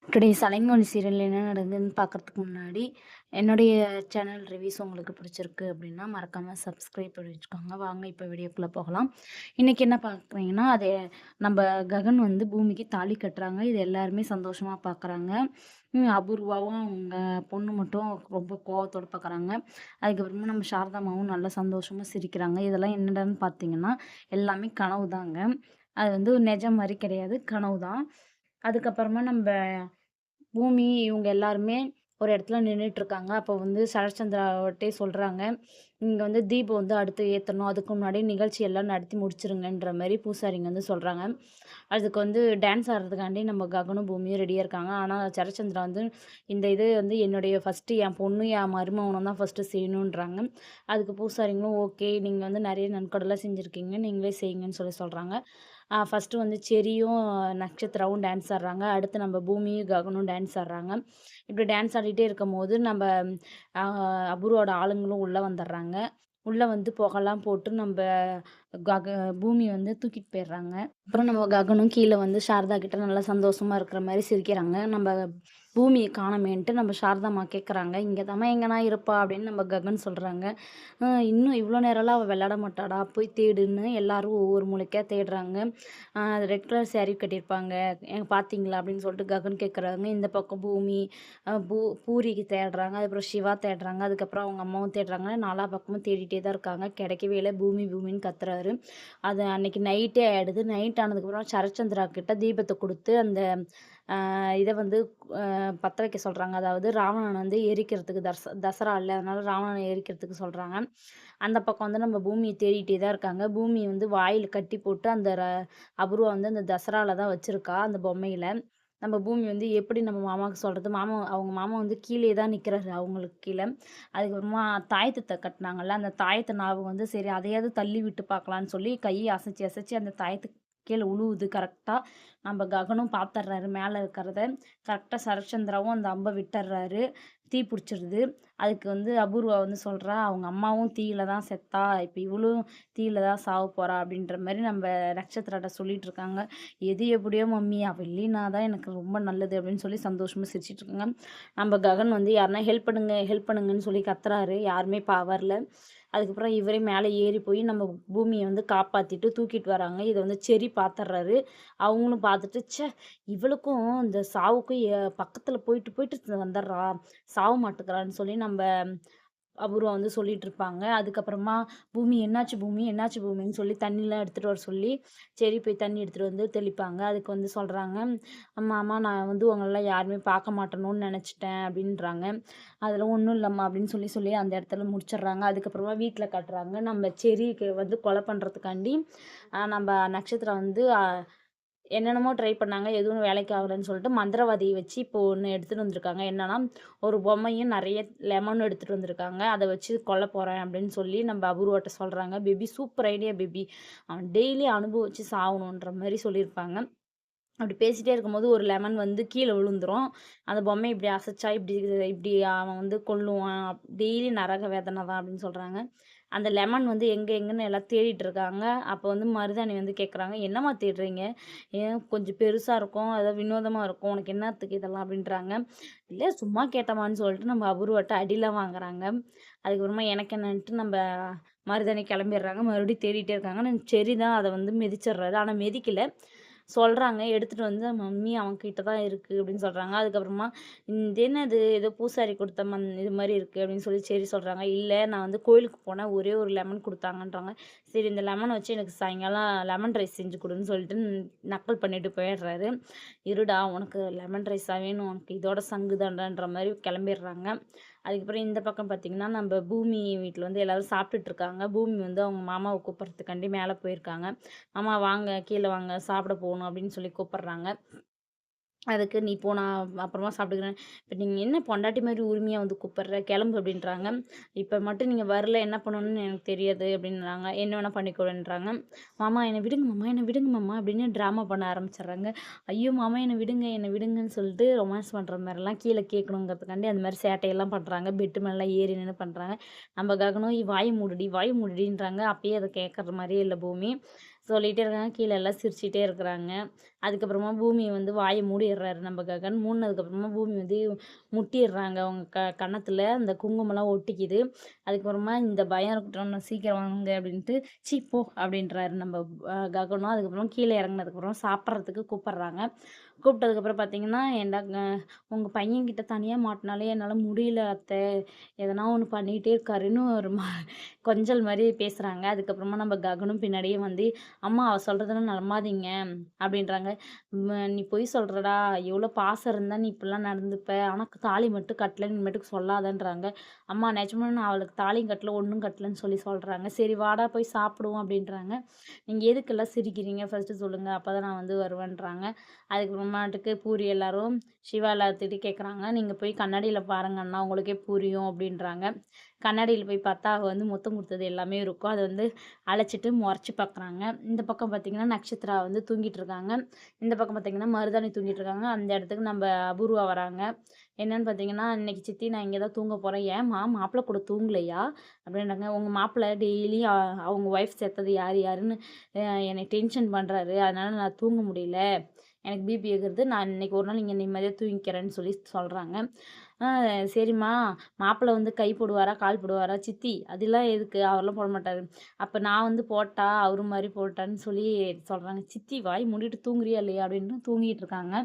Today சலைங்கோலி சீரியல்ல என்ன நடந்ததுன்னு பார்க்கறதுக்கு முன்னாடி, என்னுடைய சேனல் ரிவ்யூஸ் உங்களுக்கு பிடிச்சிருக்கு அப்படின்னா, மறக்காம சப்ஸ்கிரைப் பண்ணி வச்சுக்கோங்க. வாங்க இப்ப வீடியோக்குள்ள போகலாம். இன்னைக்கு என்ன பார்க்குறீங்கன்னா, அது நம்ப ககன் வந்து பூமிக்கு தாலி கட்டுறாங்க. இது எல்லாருமே சந்தோஷமா பார்க்குறாங்க. அபூர்வாவும் அவங்க பொண்ணு மட்டும் ரொம்ப கோவத்தோட பார்க்குறாங்க. அதுக்கப்புறமா நம்ம சாரதாம்மாவும் நல்லா சந்தோஷமா சிரிக்கிறாங்க. இதெல்லாம் என்னடான்னு பார்த்தீங்கன்னா, எல்லாமே கனவு தாங்க. அது வந்து நிஜம் மாரி கிடையாது. கனவு தான். அதுக்கப்புறமா நம்ப பூமி இவங்க எல்லாருமே ஒரு இடத்துல நின்னுட்டுருக்காங்க. அப்போ வந்து சரத்சந்திராவட்டயே சொல்றாங்க, "இங்க வந்து தீபம் வந்து அடுத்து ஏத்தணும். அதுக்கு முன்னாடி நிகழ்ச்சி எல்லாம் நடத்தி முடிச்சுருங்கன்ற" மாரி பூசாரிங்க வந்து சொல்றாங்க. அதுக்கு வந்து டான்ஸ் ஆடுறதுக்காண்டி நம்ம ககனும், பூமியும் ரெடியா இருக்காங்க. ஆனா சரத்சந்திரா வந்து, "இந்த இது வந்து என்னுடைய ஃபர்ஸ்ட்டு என் பொண்ணும், என் மருமகனும் தான் ஃபர்ஸ்ட்டு செய்யணுன்றாங்க." அதுக்கு பூசாரிங்களும், "ஓகே. நீங்க வந்து நெறைய நன்கொடைலாம் செஞ்சிருக்கீங்க. நீங்களே செய்யுங்கன்னு" சொல்றாங்க. ஃபர்ஸ்ட்டு வந்து செரியும், நட்சத்திராவும் டான்ஸ் ஆடுறாங்க. அடுத்து நம்ம பூமியும், ககனும் டான்ஸ் ஆடுறாங்க. இப்படி டான்ஸ் ஆடிட்டே இருக்கும்போது, நம்ப அ அபூர்வோட ஆளுங்களும் உள்ள வந்துர்றாங்க. உள்ள வந்து புகைலாம் போட்டு நம்ப கக பூமி வந்து தூக்கிட்டு போயிர்றாங்க. அப்புறம் நம்ம ககனும் கீழ வந்து சாரதா கிட்ட நல்லா சந்தோஷமா இருக்கிற மாரி சிரிக்கிறாங்க. நம்ப பூமிய காணோமேன்ட்டு நம்ம சாரதாம்மா கேட்குறாங்க. "இங்க தாம்மா எங்கனா இருப்பா" அப்படின்னு நம்ம ககன் சொல்றாங்க. இன்னும் இவ்ளோ நேரம்லாம் அவ விளையாட மாட்டாடா, போய் தேடுன்னு எல்லாரும் ஒவ்வொரு மூலைக்கா தேடுறாங்க. ரெட் கலர் சாரி கட்டியிருப்பாங்க. பார்த்தீங்களா? அப்படின்னு சொல்லிட்டு ககன் கேட்குறாங்க. இந்த பக்கம் பூமி, அ பூ பூரிக்கு தேடுறாங்க. அதுக்கப்புறம் சிவா தேடுறாங்க. அதுக்கப்புறம் அவங்க அம்மாவும் தேடுறாங்க. நாலா பக்கமும் தேடிட்டே தான் இருக்காங்க. கிடைக்கவே இல்ல. பூமி பூமின்னு கத்துறாரு. அது அன்னைக்கு நைட்டே ஆயிடுது. நைட் ஆனதுக்கப்புறம் சரத்சந்திரா கிட்ட தீபத்த குடுத்து அந்த இத வந்து பத்த வைக்க சொல்றாங்க. அதாவது ராவணன வந்து எரிக்கிறதுக்கு தசரால்ல. அதனால ராவணன எரிக்கிறதுக்கு சொல்றாங்க. அந்த பக்கம் வந்து நம்ம பூமிய தேடிட்டே தான் இருக்காங்க. பூமிய வந்து வாயில கட்டி போட்டு அந்த அபூர்வா வந்து அந்த தசரால தான் வச்சிருக்கா, அந்த பொம்மையில. நம்ம பூமி வந்து எப்படி நம்ம மாமாவுக்கு சொல்றது? அவங்க மாமா வந்து கீழயே தான் நிக்கிறாரு அவங்களுக்கு கீழ. அதுக்கப்புறமா தாயத்த கட்டுனாங்கல்ல, அந்த தாயத்த ஞாபகம் வந்து சரி அதையாவது தள்ளி விட்டு பார்க்கலான்னு சொல்லி கைய அசைச்சு, அசைச்சு அந்த தாயத்துக்கு கீழ உழுவுது கரெக்ட்டா. நம்ம ககனும் பாத்துர்றாரு மேல இருக்கிறத. கரெக்ட்டா சரத்சந்திராவும் அந்த அம்ப விட்டர்றாரு. தீ புடிச்சிருது. அதுக்கு வந்து அபூர்வா வந்து சொல்றா, அவங்க அம்மாவும் தீயில தான் செத்தா. இப்ப இவளும் தீயில தான் சாவப் போறா அப்படின்ற மாரி நம்ம நட்சத்திராட்ட சொல்லிட்டு இருக்காங்க. எது எப்படியோ மம்மி அவ இல்லைனா தான் எனக்கு ரொம்ப நல்லது அப்படின்னு சொல்லி சந்தோஷமா சிரிச்சுட்டு இருக்காங்க. நம்ம ககன் வந்து யாருன்னா ஹெல்ப் பண்ணுங்க, ஹெல்ப் பண்ணுங்கன்னு சொல்லி கத்துறாரு. யாருமே வரல. அதுக்கப்புறம் இவரே மேலே ஏறி போய் நம்ம பூமிய வந்து காப்பாத்திட்டு தூக்கிட்டு வராங்க. இத வந்து செர்ரி பாத்துர்றாரு. அவங்களும் பாத்துட்டு, ச்சே! இவளுக்கும் இந்த சாவுக்கும் பக்கத்துல போயிட்டு போயிட்டு வந்துர்றா. சாவ மாட்டேங்கிறான்னு சொல்லி நம்ப அபூர்வா வந்து சொல்லிட்டுருப்பாங்க. அதுக்கப்புறமா பூமி என்னாச்சு பூமி? என்னாச்சு பூமின்னு சொல்லி தண்ணிலாம் எடுத்துட்டு வர சொல்லி, சரி போய் தண்ணி எடுத்துட்டு வந்து தெளிப்பாங்க. அதுக்கு வந்து சொல்றாங்க, "அம்மா நான் வந்து உங்களலாம் யாருமே பார்க்க மாட்டேனோன்னு நெனச்சுட்டேன்" அப்படின்றாங்க. "அதெல்லாம் ஒண்ணும் இல்லம்மா" அப்படின்னு சொல்லி சொல்லி அந்த இடத்துல முடிச்சிடுறாங்க. அதுக்கப்புறமா வீட்ல காட்டுறாங்க. நம்ம செர்ரிக்கு வந்து கொலை பண்றதுக்காண்டி, நம்ப நட்சத்திரா வந்து என்னென்னமோ ட்ரை பண்ணாங்க. எதுவும் வேலைக்கு ஆகலன்னு சொல்லிட்டு மந்திரவாதிய வச்சு இப்போ ஒண்ணு எடுத்துட்டு வந்திருக்காங்க. என்னன்னா, ஒரு பொம்மையும் நெறைய லெமனும் எடுத்துட்டு வந்திருக்காங்க. அத வச்சு கொல்ல போறேன் அப்படின்னு சொல்லி நம்ம அபூர்வாட்ட சொல்றாங்க. Baby super idea baby. அவன் டெய்லி அனுபவிச்சு சாவணுன்ற மாரி சொல்லியிருப்பாங்க. அப்படி பேசிட்டே இருக்கும்போது ஒரு லெமன் வந்து கீழ விழுந்துரும். அந்த பொம்மைய இப்படி அசைச்சா இப்படி இப்படி அவன் வந்து கொல்லுவான். டெய்லி நரக வேதனை தான் அப்படின்னு சொல்றாங்க. அந்த லெமன் வந்து எங்க எங்கன்னு எல்லாம் தேடிட்டு இருக்காங்க. அப்போ வந்து மருதாணி வந்து கேட்குறாங்க, "என்னம்மா தேடுறீங்க? ஏன் கொஞ்சம் பெருசா இருக்கும். ஏதாவது வினோதமா இருக்கும். உனக்கு என்னத்துக்கு இதெல்லாம்?" அப்படின்றாங்க. "இல்ல சும்மா கேட்டம்மான்னு" சொல்லிட்டு நம்ம அபூர்வாட்ட அடிலாம் வாங்குறாங்க. அதுக்கப்புறமா எனக்கு என்னன்ட்டு நம்ப மருதாணி கிளம்பிடுறாங்க. மறுபடியும் தேடிட்டே இருக்காங்க. ஆனா செர்ரி தான் அத வந்து மிதிச்சிடுறாரு. ஆனா மிதிக்கல. சொல்றாங்க. எடுத்துட்டு வந்து "மம்மி அவன்கிட்ட தான் இருக்கு" அப்படின்னு சொல்றாங்க. அதுக்கப்புறமா "இது என்னது ஏதோ பூசாரி குடுத்த இது மாரி இருக்கு" அப்படின்னு சொல்லி செர்ரி சொல்றாங்க. "இல்ல நான் வந்து கோயிலுக்கு போனேன். ஒரே ஒரு லெமன் குடுத்தாங்கன்றாங்க." சரி இந்த லெமன வச்சு எனக்கு சாயங்காலம் லெமன் ரைஸ் செஞ்சு குடுன்னு சொல்லிட்டு நக்கல் பண்ணிட்டு போயிடுறாரு. "இருடா உனக்கு லெமன் ரைஸா வேணும்? உனக்கு இதோட சங்கு தான்டான்ற" மாரி கிளம்பிடுறாங்க. அதுக்கப்புறம் இந்த பக்கம் பார்த்தீங்கன்னா, நம்ப பூமி வீட்ல வந்து எல்லாரும் சாப்பிட்டுட்டு இருக்காங்க. பூமி வந்து அவங்க மாமாவ கூப்பிடுறதுக்காண்டி மேல போயிருக்காங்க. "மாமா வாங்க, கீழ வாங்க சாப்பிட போணும்" அப்படின்னு சொல்லி கூப்பிடுறாங்க. அதுக்கு "நீ போ நான் அப்புறமா சாப்பிட்டுக்கிறேன்." "இப்ப நீங்க என்ன பொண்டாட்டி மாரி உரிமையா வந்து கூப்பிடுற? கிளம்பு" அப்படின்றாங்க. "இப்ப மட்டும் நீங்க வரல என்ன பண்ணணும்னு எனக்கு தெரியாது" அப்படின்றாங்க. "என்ன வேணா பண்ணிக்கோன்றாங்க." "மாமா என்ன விடுங்க மாமா, என்ன விடுங்க மாமா" அப்படின்னு ட்ராமா பண்ண ஆரம்பிச்சுடுறாங்க. "ஐயோ! மாமா என்ன விடுங்க, என்ன விடுங்கன்னு" சொல்லிட்டு ரொமான்ஸ் பண்ற மாரிலாம் கீழ கேட்கணுங்கிறதுக்காண்டி அந்த மாரி சேட்டையெல்லாம் பண்றாங்க. பெட்டு மேலலாம் ஏறி நின்னு பண்றாங்க. நம்ம ககனும் "வாய மூடுடி, வாய மூடுடின்றாங்க." அப்பயே அத கேட்கற மாரியே இல்ல பூமி. சொல்லிட்டே இருக்காங்க. கீழ எல்லாம் சிரிச்சுட்டே இருக்கிறாங்க. அதுக்கப்புறமா பூமி வந்து வாய மூடிடுறாரு நம்ம ககன். மூடுனதுக்கப்புறமா பூமி வந்து முட்டிடுறாங்க. அவங்க கன்னத்துல அந்த குங்குமம்லாம் ஒட்டிக்கிது. அதுக்கப்புறமா இந்த பயம் இருக்கட்டும், நான் சீக்கிரம் வாங்க அப்படின்ட்டு, "ச்சீ போ" அப்படின்றாரு நம்ம ககனும். அதுக்கப்புறம் கீழ இறங்குனதுக்கப்புறம் சாப்பிட்றதுக்கு கூப்பிடுறாங்க. கூப்பிட்டதுக்கப்புறம் பார்த்தீங்கன்னா, "ஏன்டா உங்க பையன்கிட்ட தனியா மாட்டுனாலே என்னால முடியல அத்தை. எதனா ஒண்ணு பண்ணிட்டே இருக்காருன்னு" ஒரு கொஞ்சல் மாரி பேசுறாங்க. அதுக்கப்புறமா நம்ம ககனும் பின்னாடியே வந்து, "அம்மா அவ சொல்றதெல்லாம் நம்பாதீங்க" அப்படின்றாங்க. "நீ பொய் சொல்றடா! எவ்வளோ பாசம் இருந்தா நீ இப்படிலாம் நடந்துப்ப. ஆனா தாலி மட்டும் கட்டல, இனிமேட்டுக்கு சொல்லாதன்றாங்க." "அம்மா நிஜமா நான் அவளுக்கு தாலியும் கட்டல, ஒண்ணும் கட்டலன்னு" சொல்றாங்க. "சரி வாடா போய் சாப்பிடுவோம்" அப்படின்றாங்க. "நீங்க எதுக்கெல்லாம் சிரிக்கிறீங்க? ஃபர்ஸ்ட்டு சொல்லுங்க. அப்பதான் நான் வந்து வருவேன்றாங்க." அதுக்கப்புறமாட்டுக்கு பூரி எல்லாரும் சிவா எல்லாத்துக்கிட்டயும் கேட்குறாங்க. "நீங்க போய் கண்ணாடியில பாருங்க அண்ணா, உங்களுக்கே புரியும்" அப்படின்றாங்க. கண்ணாடியில போய் பார்த்தா, அவ வந்து முத்தம் குடுத்தது எல்லாமே இருக்கும். அத வந்து அலச்சிட்டு மொறச்சு பார்க்குறாங்க. இந்த பக்கம் பார்த்தீங்கன்னா, நக்ஷத்ரா வந்து தூங்கிட்டு இருக்காங்க. இந்த பக்கம் பார்த்தீங்கன்னா, மருதாணி தூங்கிட்டு இருக்காங்க. அந்த இடத்துக்கு நம்ப அபூர்வா வராங்க. என்னன்னு பார்த்தீங்கன்னா, "இன்னைக்கு சித்தி நான் இங்க தான் தூங்க போறேன்." "ஏம்மா மாப்பிள கூட தூங்கலையா?" அப்படின்றாங்க. "உங்க மாப்பிள டெய்லியும் அவங்க ஒய்ஃப் செத்தது யாரு யாருன்னு என்னை டென்ஷன் பண்றாரு. அதனால நான் தூங்க முடியல. எனக்கு பிபி ஏறுது. நான் இன்னைக்கு ஒரு நாள் இங்க நிம்மதியா தூங்கிக்கிறேன்னு" சொல்லி சொல்றாங்க. "ஆ சரிம்மா, மாப்பிள வந்து கை போடுவாரா? கால் போடுவாரா?" "சித்தி அதெல்லாம் எதுக்கு? அவர்லாம் போட மாட்டாரு." "அப்ப நான் வந்து போட்டா, அவரு மாரி போட்டான்னு" சொல்லி சொல்றாங்க. "சித்தி வாய் மூடிட்டு தூங்குறியா இல்லையா?" அப்படின்னு தூங்கிட்டு இருக்காங்க.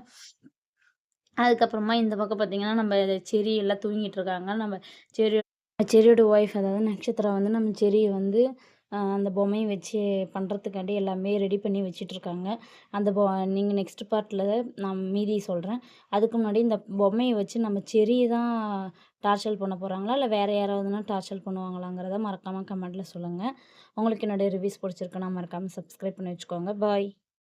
அதுக்கப்புறமா இந்த பக்கம் பார்த்தீங்கன்னா, நம்ம செர்ரி எல்லாம் தூங்கிட்டு இருக்காங்க. நம்ம செர்ரி செர்ரியோட ஒய்ஃப் அதாவது நக்ஷத்ரா வந்து நம்ம செர்ரிய வந்து அந்த பொம்மைய வச்சு பண்றதுக்காண்டி எல்லாமே ரெடி பண்ணி வச்சுட்ருக்காங்க. அந்த நீங்க நெக்ஸ்ட் பார்ட்ல நான் மீதி சொல்றேன். அதுக்கு முன்னாடி இந்த பொம்மைய வச்சு நம்ம செர்ரிய தான் டார்ச்சர் பண்ண போறாங்களா? இல்ல வேற யாராவதுனா டார்ச்சர் பண்ணுவாங்களாங்கிறத மறக்காம கமெண்ட்ல சொல்லுங்க. உங்களுக்கு என்னுடைய ரிவ்யூஸ் பிடிச்சிருக்குன்னா மறக்காம சப்ஸ்கிரைப் பண்ணி வச்சுக்கோங்க. பாய்.